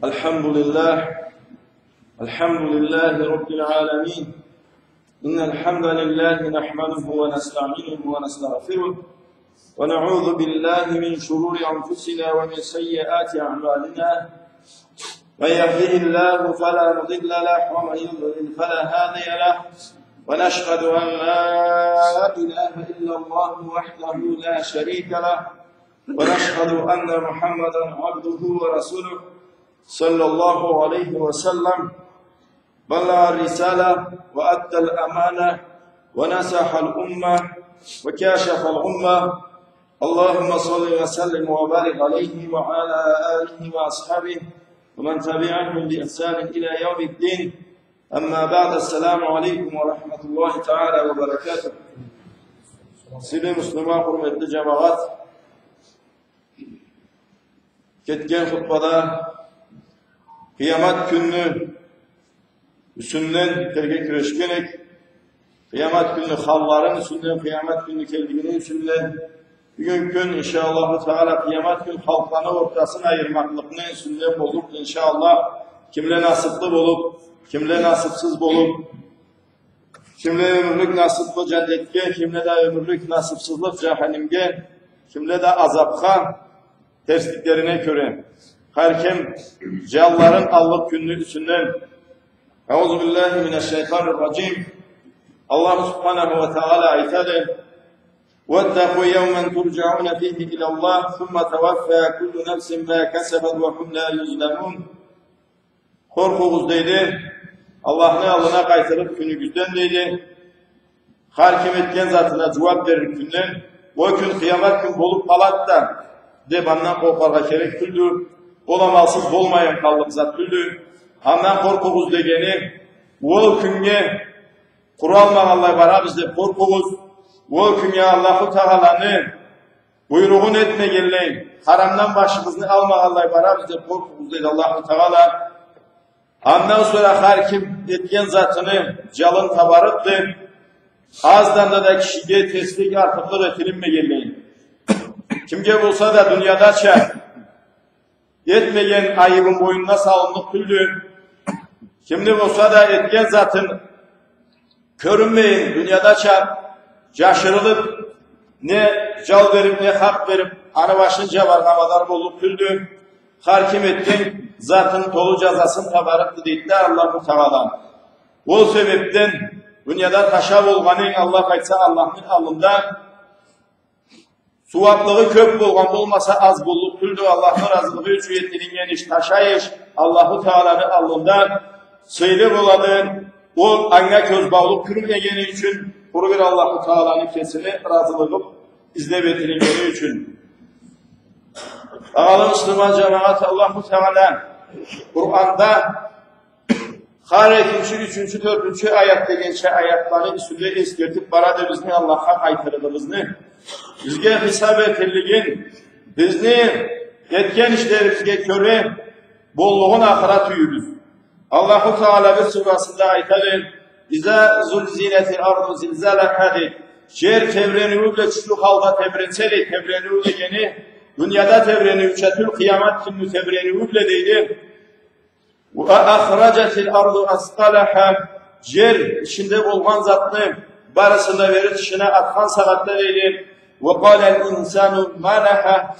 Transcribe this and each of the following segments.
الحمد لله رب العالمين. إن الحمد لله نحمده ونستعينه ونستغفره ونعوذ بالله من شرور أنفسنا ومن سيئات أعمالنا. من يهده الله فلا مضل له ومن يضلل فلا هادي له. ونشهد أن لا إله إلا الله وحده لا شريك له. ونشهد أن محمدا عبده ورسوله صلى الله عليه وسلم بلغ الرسالة وأدى الأمانة ونصح الأمة وكاشف الغمة. اللهم صل وسلم وبارك عليه وعلى آله وأصحابه ومن تبعهم بإحسان إلى يوم الدين. أما بعد، السلام عليكم ورحمة الله تعالى وبركاته. Sevgili Müslüman, hürmetli cemaat, ketken hutbada Kıyamet günü üstünden terge küreşkenek, kıyamet günü halların üstünden, kıyamet günü keldiğinin üstünden, bugün gün inşallah Teala kıyamet günü halklarını ortasına ayırmaklıkını üstünden bulup inşallah kimle nasipli bulup, kimle nasipsiz bulup, kimle ömürlük nasipli cennetke, kimle de ömürlük nasipsizlik cehennemge, kimle de azapka tersliklerine göre. Her kim cehalların Allah günlüğü üstünden Euzubillahimineşşeytanirracim. Allah subhanahu ve teala ayet وَاتَّقُوا يَوْمًا تُرْجَعُونَ فِيهِ إِلَى اللّٰهِ ثُمَّ تَوَفَّى كُلُّ نَفْسٍ مَا كَسَبَتْ وَهُمْ لَا يُظْلَمُونَ. Korkuğuz deydi, Allah'ın alına kaytırıp günügüzden deydi, her kim etken zatına cevap verir günden, o gün kıyamet gün bolup kalat da de bandan korkarga gerek küldü, olamalsız olmayan kallık zat küldü. Ondan korkuğuz degeni, o günge kuralmağallay bara bizde korkuğuz, o günge Allahu Teala'nı buyruğun etme gelleyin, haramdan başımızını almağallay bara bizde korkuğuz dedi Allahu Teala. Ondan sonra her kim etken zatını calın tabarıptı, azdan da kişiye teslik artıklı retilinme gelleyin. Kimge bulsa da dünyada çer, etmeyen ayıbın boynuna salındık küldü. Kimde bulsa da etken zatın körünmeyin, dünyada çer, caşırılıp, ne cal verip ne hak verip, anı başınca vargamadar bulup küldü. Her kim etken zatın tolu cazasını tabarıktı deydi Allah-u Teala. O sebepten dünyada taşa bolğanın Allah kaytsa Allah'ın alında, suvaplığı köp bolğan olmasa az bolluk küldü. Allah'ın razılığı üçün yettirilgen iş taşayış, Allah-u Teala'nın alında söyle boladın, o anga köz bağlık kürülgeni için, kuru bir Allah-u Teala'nın kesini razılığı izlep ettirilgeni için. Ağalı Müslüman cemaat, Allah-u Teala Kur'an'da her ikinci, üçüncü, dördüncü ayatta geçen ayatları üstünde eskertip baradır bizni Allah'a kaytırdığımızını, bizge hesap etilliğin, bizni yetken işlerimizge göre bolluğun ahiret üyüdür. Allah-u Teala bir surasında ayetler, İza zulzinetil ardu zilzalahadir. Yer tevreniyle çüşlük halda tevrenseli, tevreniyle yeni, dünyada tevreni üçetül kıyamet günü tevreniyle deydi. Ve ahracetil ardu asqalaha. Yer içinde bolğan zatını barısında verir dışına atkan saatler eylir. Ve kâlel insanu malaha.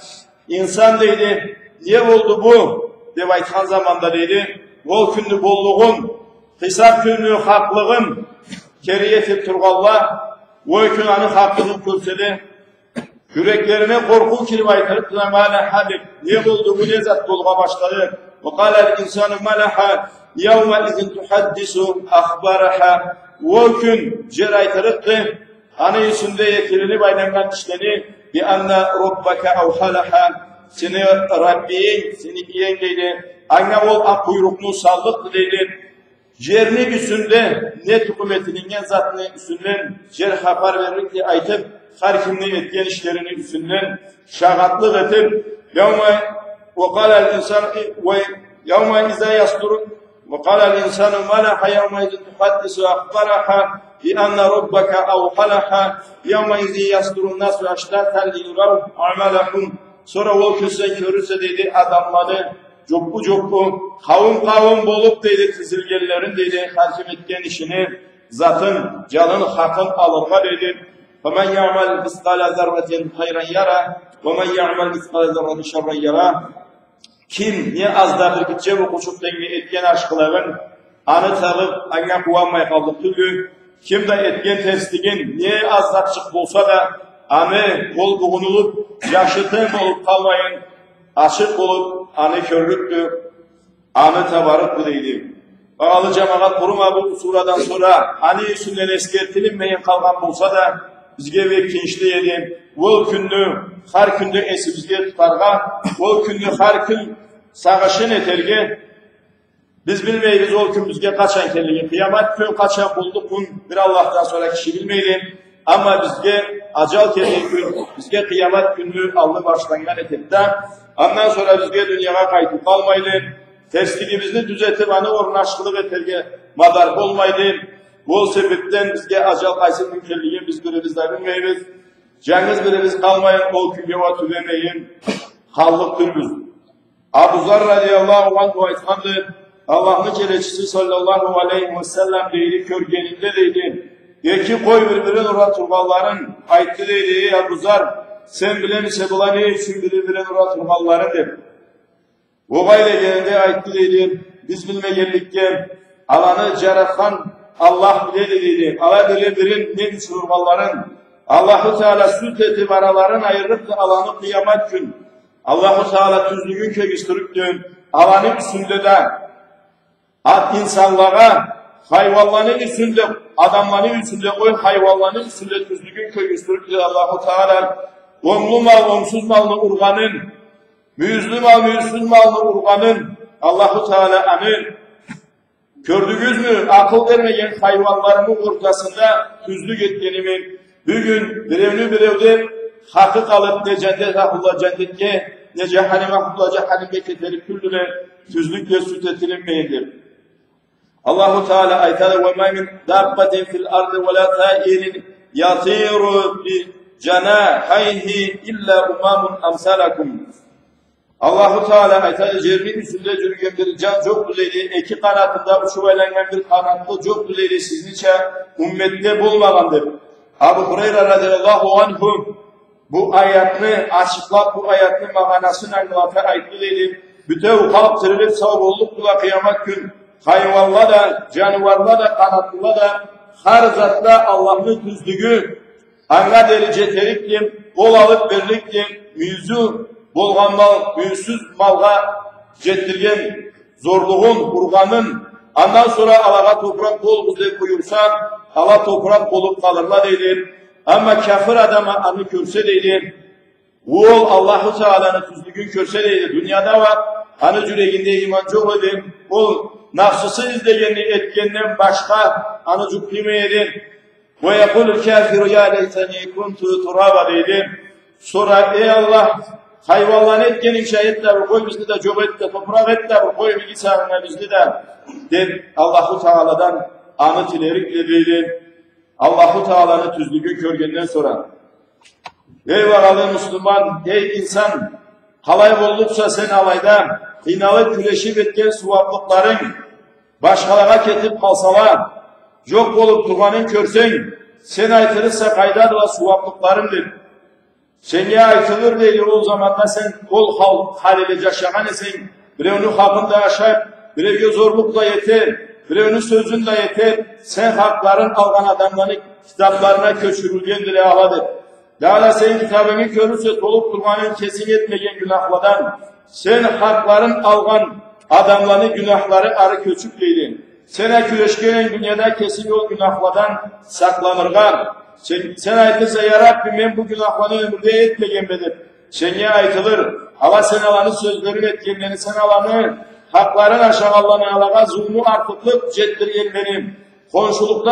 İnsan deydi, niye oldu bu? Dev aytkan zamanda deydi, ol günlü bolluğun, hesap günlü haklığın, keriyetip turgallah, o gün anı haklığın körseli, yüreklerine korku kirip aytırıp da malaha deyip, niye oldu bu ne zat bolğa başladı? Ve kâlel insanu malaha, yevme izin tuhaddisu akhbaraha. O gün cer aytırıp da, anı yüzünde yekirini baylangan işleni, bi anna rabbaka avhalaha. Seni Rabbi'in, seni iyen deydi, anna ol ak buyruklu sallıktı deydi. Cerini üstünde, net hükümetinin zatını üstünden, cer haber verir diye aytıp, her kimliğin etken işlerini üstünden, şahatlık etip, وَقَالَ الْاِنْسَانُ يَوْمَ اِذَا يَسْتُرُ وَقَالَ الْاِنْسَانُ مَلَحَ يَوْمَ اِذٍ تُحَدِّسُ أَخْبَرَحَا بِأَنَّ رَبَّكَ أَوْحَلَحَا يَوْمَ اِذٍ يَسْتُرُ النَّاسُ اَشْتَاتًا لِيُرَوْا عَمَلَهُمْ. Sonra o küsen görürse dedi adamları coppu kavun bolup deydi kızılgelilerin deydi harcım etken işini zatın canın hakkın alırma deydi. فَمَنْ يَعْمَلْ مِثْقَالَ ذَرَّةٍ خَيْرًا يَرَى وَمَنْ يَعْمَلْ مِثْقَالَ ذَرَّةٍ شَرًّا يَرَى Kim ne azda bir gitçe bu kuçuk dengi etken aşkılığın anı talıp anına kuvanmay kaldık türlü kim de etken tersligin ne azdakçık bolsa da anı kol buğunulup yaşıtın olup kalmayın açık olup anı körlüktü anı tabarık bu deydi. Bağlı cemaat kuruma bu suradan sonra anı yüzünden eskertilinmeyin kalgan bolsa da bizge ve kinçli yedim. Vol kündü, har kündü esi bizge tutarga, vol kündü har kün sağışın eterge. Biz bilmeyiz ol kün bizge kaçan kendini. Kıyamet kün kaçan bulduk kun bir Allah'tan sonra kişi bilmeydi. Ama bizge acal kendini kün, bizge kıyamet kündü aldı başlangan etette. Ondan sonra bizge dünyaya kayıtıp kalmaydı. Tersligimizni düzeltip anı ornaşkılık eterge madar olmaydı. Bu sebepten bizge acal qaysı mümkünliği biz birimizde bilmeyiz. Cengiz birimiz kalmayın, ol künyeva tülemeyin. Hallık türümüz. Abu Zar radiyallahu anhu aytkandı. Allah'ın kelechisi sallallahu aleyhi ve sellem deydi, körgeninde deydi. Eki koy birbirin ura turgalların ayttı deydi. Ey Abu Zar, sen bilemise bula ne için birbirin ura turgalların deydi. Obayla gelinde ayttı deydi. Biz bilmeyenlikken alanı caratkan Allah bile dedi. Ala birin ne üç urgalların Allah-u Teala süt eti varaların ayırıp da alanı kıyamet gün. Allah-u Teala tüzlüğün kögüstürüktün. Alanı üstünde de insanlığa hayvanların üstünde, adamların üstünde koy, hayvanların üstünde tüzlüğün kögüstürüktün. Allah-u Teala omlu mal, omsuz malını urganın, müyüzlü mal, müyüzsüz malını urganın Allah-u Teala anı gördünüz mü? Akıl vermeyen hayvanlarımın ortasında tüzlük etkenimi bugün birevde hakkı kalıp ne cennet hakkıla cennetke ne cehenneme hakkıla cehenneme keterip küllüne tüzlükle süt etilinmeyindir. Allah-u Teala aytalı وَمَا مِنْ دَابَّةٍ فِي الْأَرْضِ وَلَا تَائِرٍ يَطِيرُ بِجَنَاحَيْهِ إِلَّا أُمَامٌ أَمْثَالَكُمْ Allah-u Teala aytalı cermin üstünde yürüyen bir can çok düzeyli, iki kanatında uçuvelengen bir kanatlı çok düzeyli siznice ümmette bulmagandır. Abu Hureyre radıyallahu anhu bu ayetini açıklap, bu ayetinin manasını anlatır ayetli deydi. Bütün halk tirilip savrulluk kula kıyamet gün hayvanla da, canavarla da, kanatlıla da her zatla Allah'ın tüzlüğü anga derice teriklim, kol alıp birliklim, müyüzü bolgan mal, müyüzsüz malga jettirgen zorluğun, urganın ondan sonra alağa toprak bol bize buyursa ala toprak bolup kalırla deydir. Ama kafir adama anı körse deydir. Oğul Allah-u Teala'nın tüzlüğün körse deydir. Dünyada var. Anı yüreğinde iman çok edin. Ol nafsısı izleyenini etkenden başka anı cüklümeyedir. Ve yekulul kafiru ya leyteni kuntu turaba deydir. Sonra ey Allah hayvanların etkenin şahitleri koy bizni de cöb et de toprak et de koy bilgisayarına bizni de der Allah-u Teala'dan anı tilerikle deydir. Allah-u Teala'nın tüzlüğü körgenden sonra ey varalı Müslüman, ey insan halay oldukça sen alayda kıynalı güreşip etken suvaplıkların başkalara ketip kalsalar yok olup tuğanın körsen sen aytırırsa kaydadırla suvaplıklarındır. Senge aytılır değil o zaman da sen kol hal ile yaşayan esen birevini hakkında yaşayıp birevine zorlukla yeter, birevinin sözünle yeter. Sen hakların algan adamların kitaplarına köçürülgen dile ağladır. Lala sen kitabını görürse dolup durmanın kesin etmeyen günahlardan sen hakların algan adamların günahları arı köçükleydin. Sene küreşkenin dünyada kesin yol günahlardan saklanırgan. Sen aytırsa ya Rabbi ben bu günahlarını ömürde etmegen bedir. Senge aytılır. Allah sen alanı sözlerin etkenlerini sen alanı hakların aşağılarını alağa zulmü artıklık jettirgen benim. Konşuluklu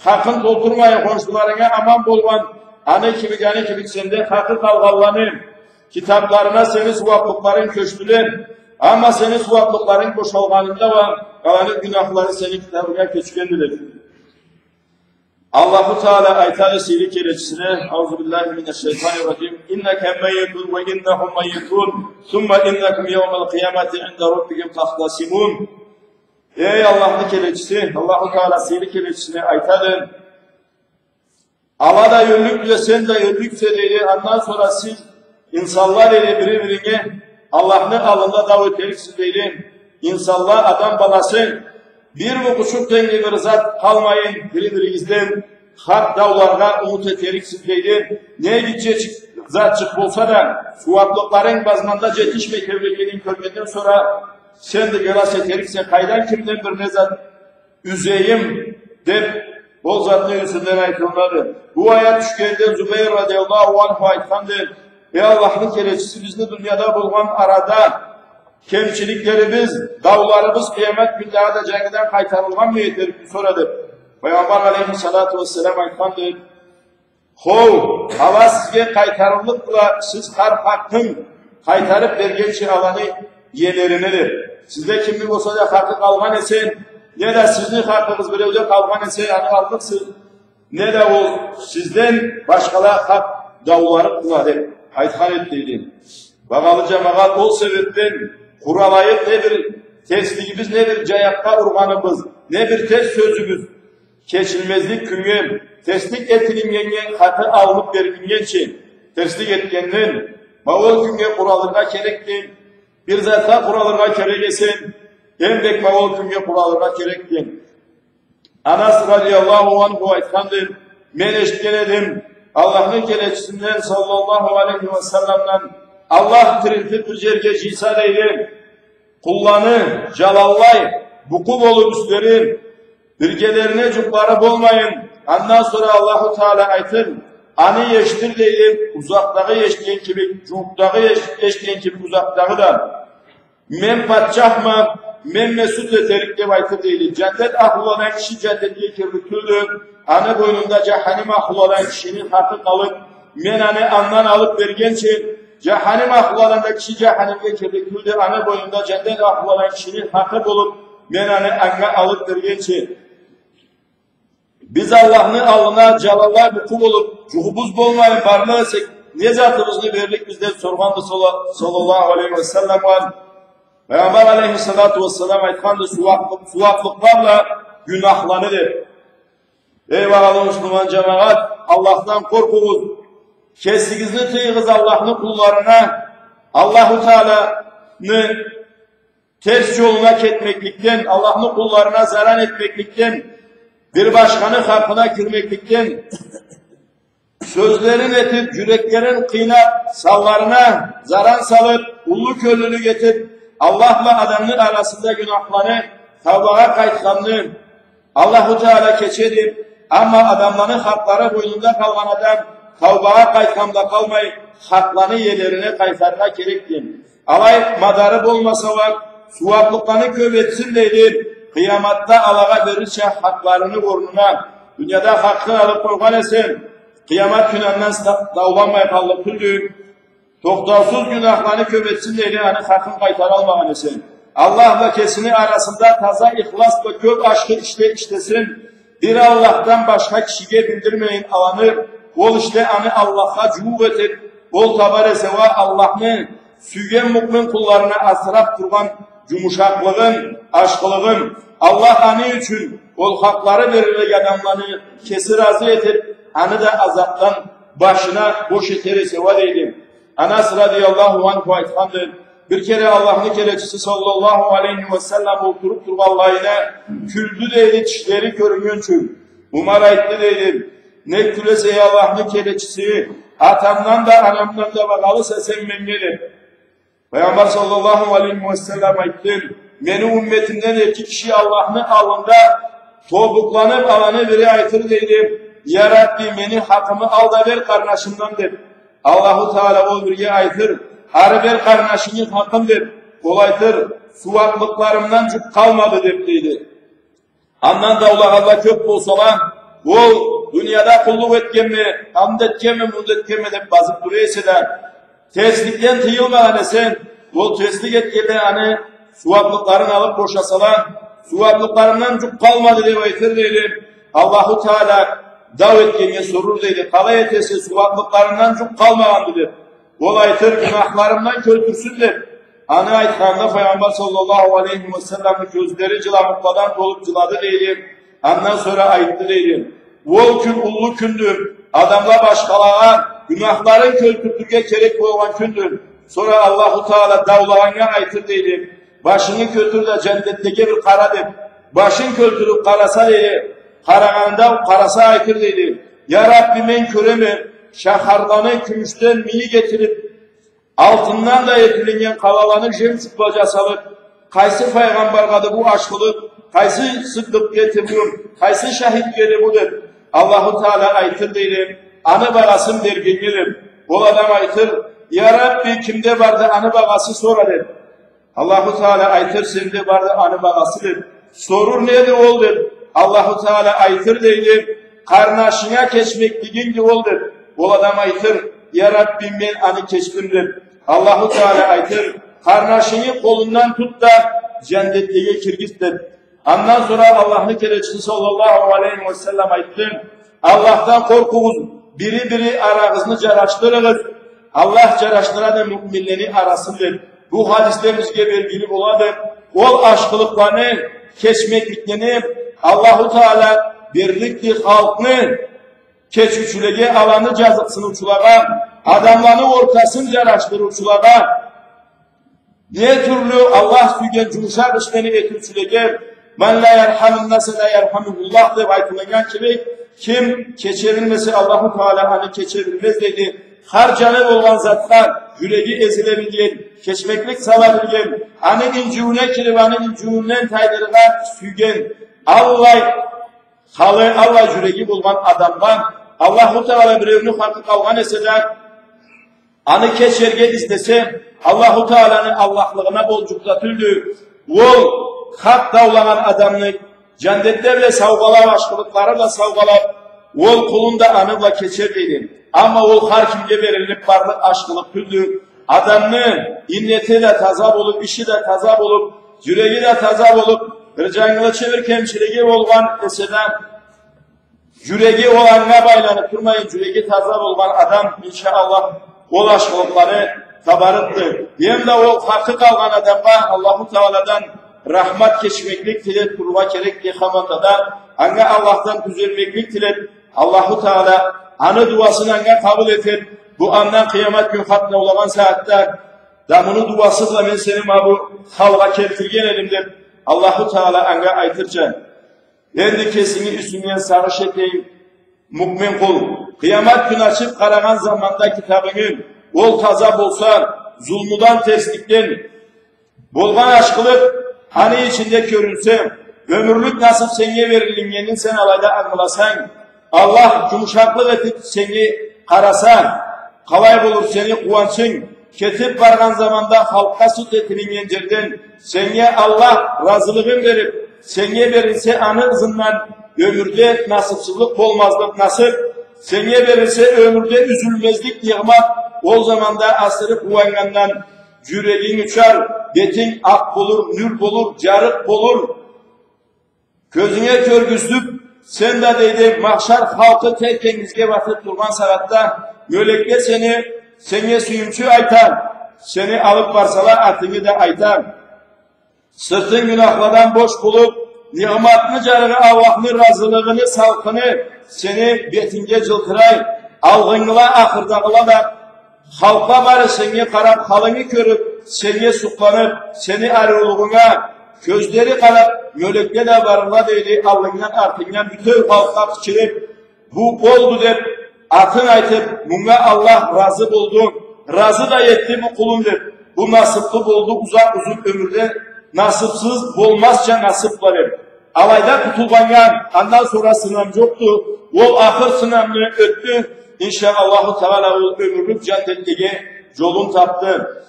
hakkın doldurmaya konşularına aman bolgan anı kimi sende hakkı kalgallanı kitaplarına seni suvaplıkların köştüler. Ama senin suvaplıkların boşalganında var. Kalanın günahları senin kitabına köçkendiler. Allahu Teala ayet-i silik elçisine Euzubillahimineşşeytanirracim inneke meyyitun ve innehum meyyitun thumma innekum yevmel kıyameti inde rabbikum tahtasimun. Ey Allah'ın elçisi, Allahu Teala silik elçisine ayet-i Allah da yönlükle sen de yönlükse dedi. Ondan sonra siz insanlar ile birbirine Allah'ın alında davet edirsiniz dedi. İnsanlar adam balası bir buçuk denge bir zat kalmayın birbirinizden hak dağlarına umut eteriksiniz dedi. Ne gidecek zat çık olsa da suvatlıkların bazmanda cetişme kevregenin körgenden sonra sen de göras eterikse kaydan kimden bir nezat üzeyim deyip o zatın yüzünden ayıkılmadı. Bu ayet düşkende Zübeyir radıyallahu anh'a ayıklandı. Ey Allah'ın elçisi bizni dünyada bulunan arada kemçiliklerimiz, dağlarımız kıyamet günlerinde cengiden kaytarılgan mı yeter ki soradı. Peygamber aleyhissalatu vesselam ayıklandı. Hov, hava sizge kaytarılıkla siz her hakkın kaytarıp vergençi alanı yerlerinedir. Sizde kimlik olsa da hakkı kalgan esen, ne de sizin hakkınız birevde kalgan esen, yani aldıksın, ne de o sizden başkalar hak dağları kıladı. Aytkan ettiydi. Bakalı cemaat o sebepten kuralayıp ne bir tesliğimiz, ne bir cayakta urganımız, ne bir test sözümüz, keçilmezlik küngen, teslik etilingengen hakkı alınıp verilingen için, teslik etkenden, mağol küngen kuralırga kerektin, bir zaten kuralırga kerekesin, hem de mağol küngen kuralırga kerektin. Anas radiyallahu anhu aytkandır, men eşitlenedim, Allah'ın kelechisinden sallallahu aleyhi ve sellem'den Allah tiriltip bir yerge cisa deyler, kullanı, calallay, buku bolu üstlerin, birgelerine cukları bolmayın. Ondan sonra Allahu Teala aytın, anı yeştir deyler, uzaktağı yeştiyen gibi, cuktağı yeştiyen gibi uzaktağı da. Men patçahma, men mesut eterik deyip aytır deyler. Cennet ahul olan kişi cennetliğe kirliküldür. Anı boynunda cehennem ahul olan kişinin hakkı kalıp, men anı andan alıp vergençe, cehennem ahul olan kişi cehennemde kirliküldür. Anı boynunda cennet ahul olan kişinin hakkı bulup, men anı anna alıp vergençe. Biz Allah'ın alına calallah buku bulup, cuhubuz bolmayın barlığısek, ne zatımızını verlik bizden sorgandı sallallahu aleyhi ve sellem var. Peygamber aleyhissalatu vesselam aytkandı suvaklıklarla günahlanıdır. Ey bağlı Müslüman cemaat, Allah'tan korkunuz, kesinizi tıyığız Allah'ın kullarına, Allah-u Teala'nı ters yoluna ketmeklikten, Allah'ın kullarına zarar etmeklikten, bir başkanın hakkına girmeklikten, sözlerin etip, yüreklerin kıynap, sallarına zarar salıp, ullu köllülü getirip, Allah'la adamın arasında günahlanı, tavbağa kayıtlanı, Allah-u Teala keçedir. Ama adamların hakları boynunda kalan adam, tavbağa kayıtlamda kalmayıp, haklarını yerlerine kaytarma gerektir. Alay madarı olmasa var, suvaplıklarını követsin deyip, kıyamatta Allah'a verirse haklarını burnuna, dünyada hakkını alıp korkan esen, kıyamet günahından davlanmayıp Allah'ı küldüğün, toktasız günahlarını követsin deyip, hani hakkını kaytar almayan esen. Allah'la kesini arasında taza ihlas ve kök aşkı işlesin, bir Allah'tan başka kişiye bildirmeyin alanı, ol işte anı Allah'a cüvvet et, ol tabarese ve Allah'ın süyen mümin kullarına asraf kurban cumuşaklığın, aşkılığın, Allah anı için ol hakları verilen adamlarını kesi razı edip, anı da azaptan başına boş eteri seva deydim. Anas radıyallahu anhu aytkandır. Bir kere Allah'ın kelechisi sallallahu aleyhi ve sellem oturup durvallayına küldü deydi, çişleri körüngönçü. Umar aytlı deydi, ne külese ey Allah'ın kelechisi, atamdan da anamdan da bakalısa sen mengedir. Peygamber sallallahu aleyhi ve sellem aytlı, beni ümmetimden iki kişi Allah'ın alında tobuklanıp alanı biri aytır deydi, ya Rabbi beni hakkımı al da ver kardeşimden der. Allah-u Teala o birge aytır, her bir kardeşinin hakkımdır, kolaytır, suvaklıklarımdan cüp kalmadı deydi. Andan da Allah kök bolsalar, o dünyada kulluk etkenme, hamd etkenme, mund etkenme deyip bazıp duruyorsa da, teslikten tıyılmadan esen, o teslik etkenle hani suvaklıklarını alıp boşasalar, suvaklıklarımdan cüp kalmadı deyip aytır deydi. Allah-u Teala dav etkenge sorur deydi. Kalay etese suvaklıklarından çok kalmagandıdır. Ol aytır günahlarımdan kötürsündür. Anı aytkanda Peygamber sallallahu aleyhi ve sellem'in gözleri cılamıkladan dolup cıladı deydi. Ondan sonra ayıttı deydi. Ol kün ullu kündür. Adamla başkalagan günahların kötürtürge gerek koyulan kündür. Sonra Allahu Teala davlağına aytır deydi. Başını kötür de cennetteki bir karadır. Başın kötürüp karasa deydi. Karaganda karasa aytır deydi. Ya Rabbi men köremir. Şahardanı kümüşten mini getirip altından da yetilingen kavalanı jem sıkbaca salıp kaysı peygamber kadı bu aşkılık kaysı sıklık getiriyor kaysı şahit geri budur. Allahu Teala aytır deydi. Anı bağasım derginlidir. Bu adam aytır. Ya Rabbi kimde vardı anı bağası soradır. Allahu Teala aytır sende vardı anı bağasıdır. Sorur nedir oldur. Allahu Teala aytır deydi. Karnaşına keçmekliğin gibi oldur. Bu adam aytır. Ya Rabbim ben anı keçbimdir. Allahu Teala aytır. Karnaşını kolundan tut da cennetliğe kirgizdir. Ondan sonra Allah'ın kereçisi sallallahu aleyhi ve sellem aytır. Allah'tan korkunuz. Biri aranızını caraştırınız. Allah caraştıran müminleri arasındır. Bu hadislerimizge belgili oladır. Ol aşkılıklarını, keçmekliklerini Allahu Teala birlikli halkını keçüçülege alanı cazıksın uçulağa, adamlarını ortasını caraştır uçulağa. Ne türlü Allah sügen cumuşar işlerini etüçülege, men la yerhamun nase la yerhamullah diye aytılgan gibi kim keçirilmesi Allahu Teala hani keçirilmez dedi. Har canı olan zatlar yüreği ezilebilgen, keçmeklik salabilgen, anın incuğuna kirip anın incuğundan taydırına sügen Allah yüreği bulgan adamdan Allahu Teala birevini farkı kalgan ese de anı keçerge istese Allahu Teala'nın Allah'lığına bolcuklatıldı. Ol hak davlanan adamlık cennetlerle savgalap aşkılıklarıyla savgalap ol kulunda anıla keçer deydi. Ama ol har kimge verilip varlık aşkılık tüldü. Adamını innetiyle tazap olup, işi de tazap olup, yüreği de tazap olup, rıcangılı çevir kemçiligi olgan eseden, yüreği olanına baylanıp durmayın, yüreği tazap olgan adam inşallah ol aşkılıkları tabarıttır. Hem de o hakkı kalgan adamla Allahu Teala'dan rahmat keçmeklik tilep kurva kerek diye hamandada, anne Allah'tan düzelmeklik tilep Allahu Teala anı duasını anne kabul edip, bu andan kıyamet gün hatna olan saatte damını duasızla ben senin bu halga keltirgen elimdir. Allahu Teala anne aytırca endi kesini üstünden sarış eteyim mukmin kul. Kıyamet gün açıp karagan zamanda kitabını ol taza bolsa zulmudan terslikten bolgan aşkılık hani içinde görünse ömürlük nasip seni verilmeyenin sen alayda anlasan Allah yumuşaklık edip seni karasan kalay bulur seni kuvansın ketip vargan zamanda halka süt etinin yerden seni Allah razılığın verip seni verirse anı ızından ömürde nasipsizlik olmazlık nasip seni verirse ömürde üzülmezlik yığmak o zamanda asırı kuvangandan yüreğin uçar betin ak olur nür olur carık olur gözüne körgüzlüp sen de deydi mahşer halkı terkengizge batıp durgan saatta mölekle seni suyumçu aytar seni alıp varsalar atını da aytar sırtın günahlardan boş bulup nimetini carığı Allah'ın razılığını salkını seni betinge cıltıray algınla ahırdağıla da halka bari seni karab halını görüp seni suklanıp seni arılığına gözleri karab mölekle de varıla deydi algından artığından bütün halka fikirip bu oldu deyip atın aytıp buna Allah razı buldu razı da yetti bu kulum deyip bu nasipli buldu uzak uzun ömürde nasipsiz olmazca nasipleri alayda tutulgangan ondan sonra sınam yoktu o ahır sınamını öttü İnşallah Teala ömürlük cennetliğe yolun taptı.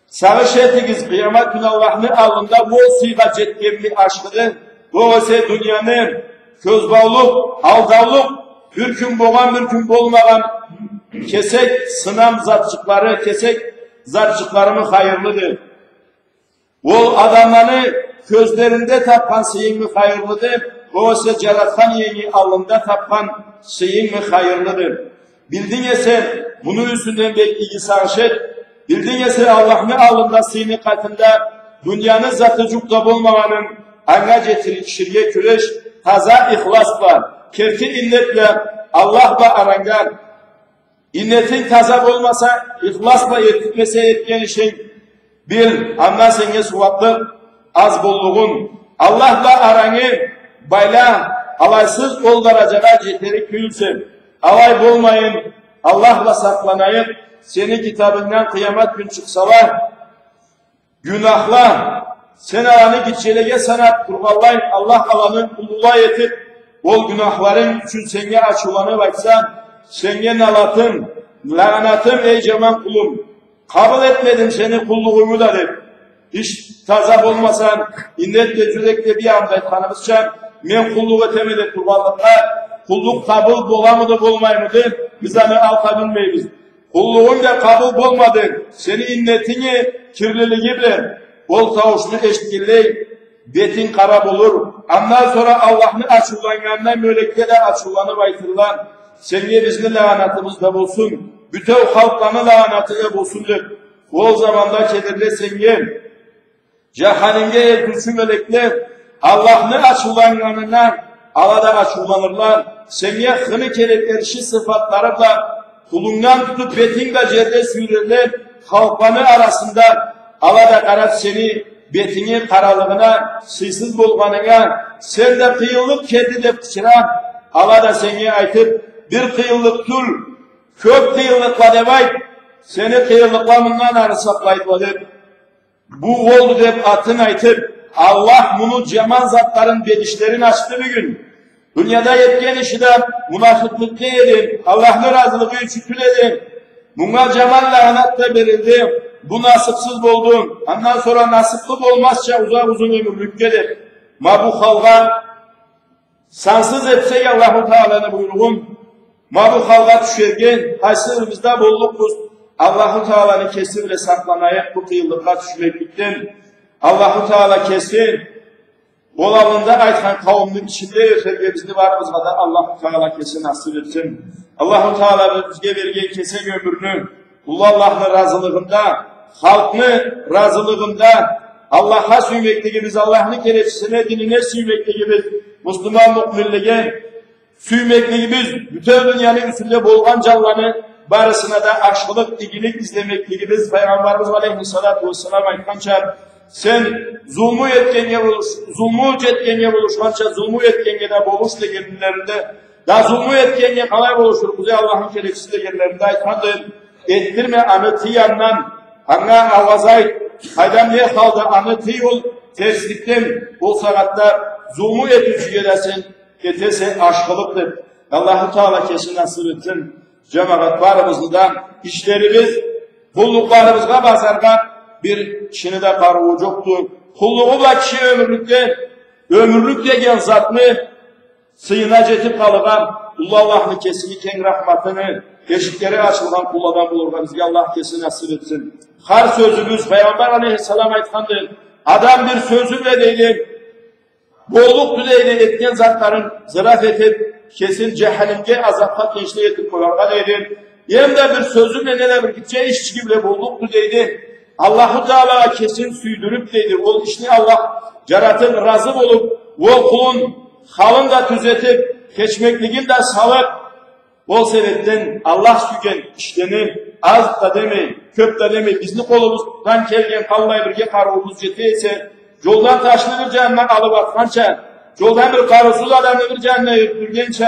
Sağış etiniz kıyamet günü Allah'ın alında bol sıyga cetkenli aşkını, bu ise dünyanın közbağlık, aldavlık, bir gün boğan bir gün bolmagan kesek sınam zatçıkları, kesek zatçıklarımı hayırlıdır. O adamları közlerinde tapan sıyınlı hayırlıdır. o ise caratan yeni alında tapan şeyin mi hayırlıdır. Bildin ya sen bunu üstünden belki sarışır. Bildin ya sen Allah'ın alında seni katında dünyanın zatıcukta bulmamanın anga getirir şirye küreş taza ihlasla kerki innetle Allah'la arangar. İnnetin taza olmasa ihlasla yetmese yetken işin bil anla senge suvatlı az bolluğun Allah'la aranı bayla alaysız ol derecene getiri küylsün. Alay bulmayın Allah'la saklanayın. Seni kitabından kıyamet gün çıksalar günahla sen alanı gitçelege sanat kurballayın Allah alanı kulluğa yetip ol günahların için senge açılanı baksan senge nalatın lanatım ey ceman kulum kabul etmedim seni kulluğumu da deyip hiç tazap olmasan innet gecürekle bir anda tanımızcan men kulluk etemedik kurbanlıkta kulluk kabul bolamıdı bolmaymıdı biz hani alkabilmeyiz kulluğun da kabul olmadı seni innetini kirliliği bile bol tavuşunu eşkilley betin kara bulur ondan sonra Allah'ın açılanlarına mölekleri açılanı baytırlar senge bizim lanatımız da bulsun bütün halklarının lanatı da bulsundur o zamanda kedirle senge cehennemge yetişi melekler Allah'ın açılanlarına alada açılanırlar senge hını keleplerişi sıfatlarıyla kulundan tutup betin de cerde sürürler halkları arasında alada karat seni betini karalığına sıysız bulganına sen de kıyılık kedi de pıçıra alada seni aytıp bir kıyılık tul kök kıyılıkla devay seni kıyılıklarından arı saklayıp bu oldu deyip atın aytıp Allah bunu cemal zatların bedişlerini açtı bir gün dünyada yetken işi de münafıklıkta edin Allah'ın razılığı için edin buna cemal lanet de verildi bu nasipsiz buldun. Ondan sonra nasipli olmazsa uzun ömürlük gelir. Ma bu halga sansız etse Allah-u Teala'nın buyruğun. Ma bu halga düşergen, haysırımızda bollukuz. Allah-u Teala'nın kesin ve saklanayak bu kıyıldıklar düşmeklikten. Allah-u Teala kesin. Olalında aytkan kavminin içinde yetergemizde varımızda da Allah-u Teala kesin nasip etsin. Allah-u Teala bizge vergen kesin ömrünü Allah'ın razılığında halkını razılığında Allah'a süymekliğimiz, Allah'ın kereçisine, dinine süymekliğimiz, Müslüman müminliğe süymekliğimiz, bütün dünyanın üstünde bolgan canlarını barısına da aşkılık, iyilik izlemekliğimiz, Peygamberimiz Aleyhisselatü Vesselam aytkança sen zulmü etkenge buluşkança zulmü etkenge de boluş degenlerinde da zulmü etkenge kalay buluşur. Kuzey Allah'ın kereçisi degenlerinde aytkandır. Ettirme anıtı yandan Hangi avazay, haydan ne kaldı anıtı yol terslikten o saatte zulmü etücü gelesin, etese aşkılıktır. Allah-u Teala kesin nasip etsin. Cemaat varımızdan işlerimiz, kulluklarımızga bazarga bir kişinin de karığı çoktu. Kulluğu da kişi ömürlük degen zatını sıyına jetip kalıgan, Allah'ın kesini ken rahmatını, eşikleri açılgan kulladan bulurganızga Allah kesin nasip etsin. Har sözümüz Peygamber Aleyhisselam aytkandır. Adam bir sözüyle değil, bolluk düzeyde etken zatların zıraf etip, kesin cehennemge azapta teşne etip koyarga değil. Hem de bir sözüyle neler bir gideceği iş gibi bolluk düzeyde Allah-u Teala kesin süydürüp deydi. O işini Allah yaratın razı olup, o kulun halını da düzetip, keçmekliğini de salıp, o sebepten Allah sügen işlerini az da demeyin, köp da demeyin. Bizni kolumuzdan kelgen kallay birge karıvımız jeteyse, yoldan taşlı bir canına alıp atkança, yoldan bir karısız adamı bir canına yürürgençe,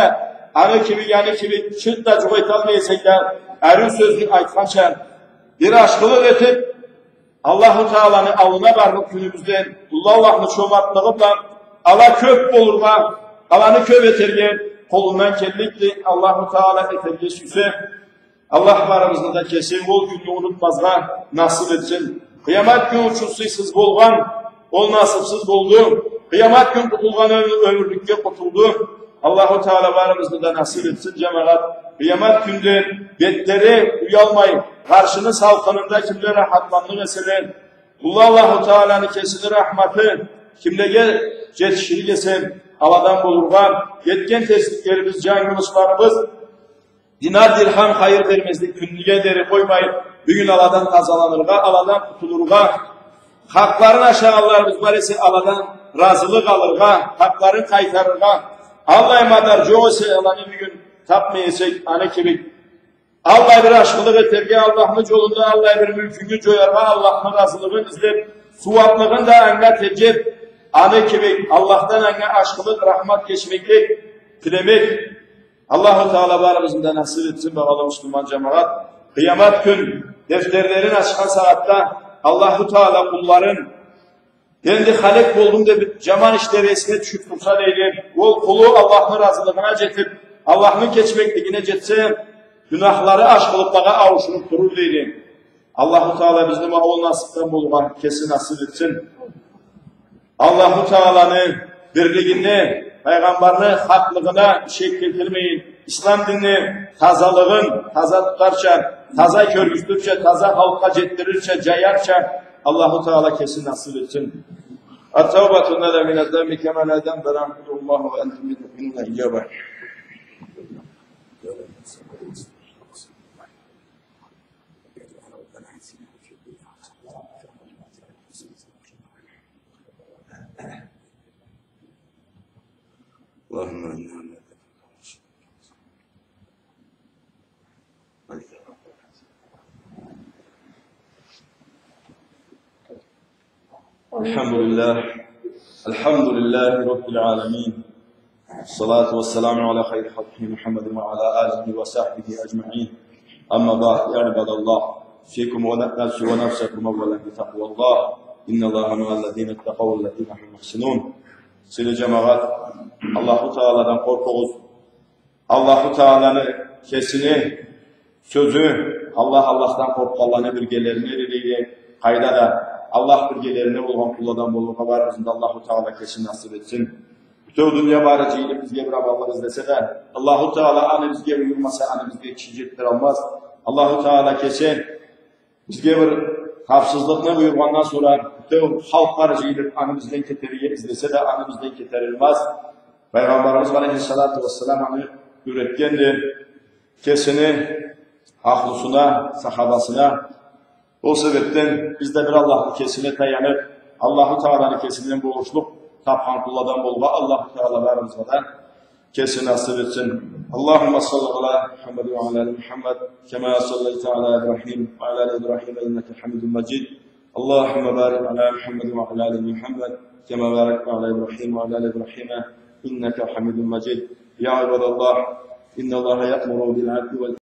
anı kimi yani kimi çıt da cüveytalmayasak da, erün sözlü aytkança, bir aşkılık etip, Allah-u Teala'nın alına varlık günümüzden, Allah'ın çomartlığıyla, ala köp olurma, alanı köp etergen, kolundan kellikli Allah-u Teala eterge süse, Allah varımızda da kesin bol günü unutmazlar, nasip etsin. Kıyamet gün uçuşsuz bolgan, ol nasipsiz boldu. Kıyamet gün kutulgan ömürlükке kutuldu. Allah-u Teala varımızda da nasip etsin cemaat. Kıyamet günde betleri uyalmayın. Karşını saltanında kimde rahatlandı mesela. Allah-u Teala'nın kesini rahmatı, kimde yetişiri desem, aladan bulurga, yetken tesliklerimiz, can kılıçlarımız, dinar dirham hayır vermezlik, künnüge deri koymayıp, bugün aladan kazalanırga, aladan tutulurga, hakların aşağılarımız baresi aladan razılık alırga, hakların kaytarırga, Allah'a madar çoğusu alanı bugün tapmayacak, anı kibik, Allah'a bir aşkılık eterge, Allah'ın yolunda Allah'a bir mülkünü coyarga, Allah'ın razılığını izlep, suvatlığın da anga tecep, anı kibik, Allah'tan anga aşkılık, rahmat geçmeklik, dilemek, Allah-u Teala barımızın da nasip etsin bakalım Müslüman cemaat. Kıyamet gün defterlerin açılan saatte Allah-u Teala kulların kendi halek buldum da cemal işleri esine düşüp tutsa değil. O kulu Allah'ın razılığına getip Allah'ın geçmekliğine getse günahları aşkılıklara avuşunup durur değil. Allah-u Teala bizim o nasipten bulma kesin nasip etsin. Allah-u Teala'nın birliğini, Peygamberini haklılığına bir şey getirmeyin. İslam dinini tazalığın, taza tutarça, taza körgüstürçe, taza halka cettirirçe, cayarça Allah-u Teala kesin nasip etsin. At-tevbatun nede mineddemi kemeleden beramhulullahu ve entum yedfinune icabah. Elhamdülillahi Rabbil alemin. Salatu ve selamu ala hayri halkihi Muhammedin ve ala alihi ve sahbihi ecma'in. Amma ba'd ya ibadallah. Fikum ve nefsi ve nefsekum evvelen bi takvallah. İnnallâhe ma'allezîne etteqav vellezîne hum muhsinûn. Sili cemaat, Allah-u Teala'dan korkuz. Allah-u Teala'nın kesini, sözü, Allah'tan korkup Allah'ın bilgelerini eliyle kayda da Allah bilgelerini olan kulladan bulunma var. Allah-u Teala kesin nasip etsin. Bütün dünya barıcıyla bizge bir avallar izlese de Allah-u Teala anı bizge uyurmasa anı bizge çiçekler almaz. Allah-u Teala kesin bizge bir hafsızlıkla buyurmandan sonra bütün halk barıcıyla anı bizden keteriye izlese de anı bizden keterilmez. Peygamberimiz Aleyhisselatü Vesselam anı üretkendir. Kesini haklısına, sahabasına o sebepten biz de bir Allah'ın kesine dayanıp Allah-u Teala'nın kesininden buluşluk taphan kulladan bulma Allah-u Teala varımıza da kesin nasip etsin. Allahümme sallallahu ala Muhammed ve ala Muhammed kema sallayte ala İbrahim ve ala İbrahim inneke hamidun mecid. Allahümme barik ala Muhammed ve ala Muhammed kema barakte ala İbrahim ve ala İbrahim inneke hamidun mecid. Ya ibadallah inna Allaha ya'muru bil adli vel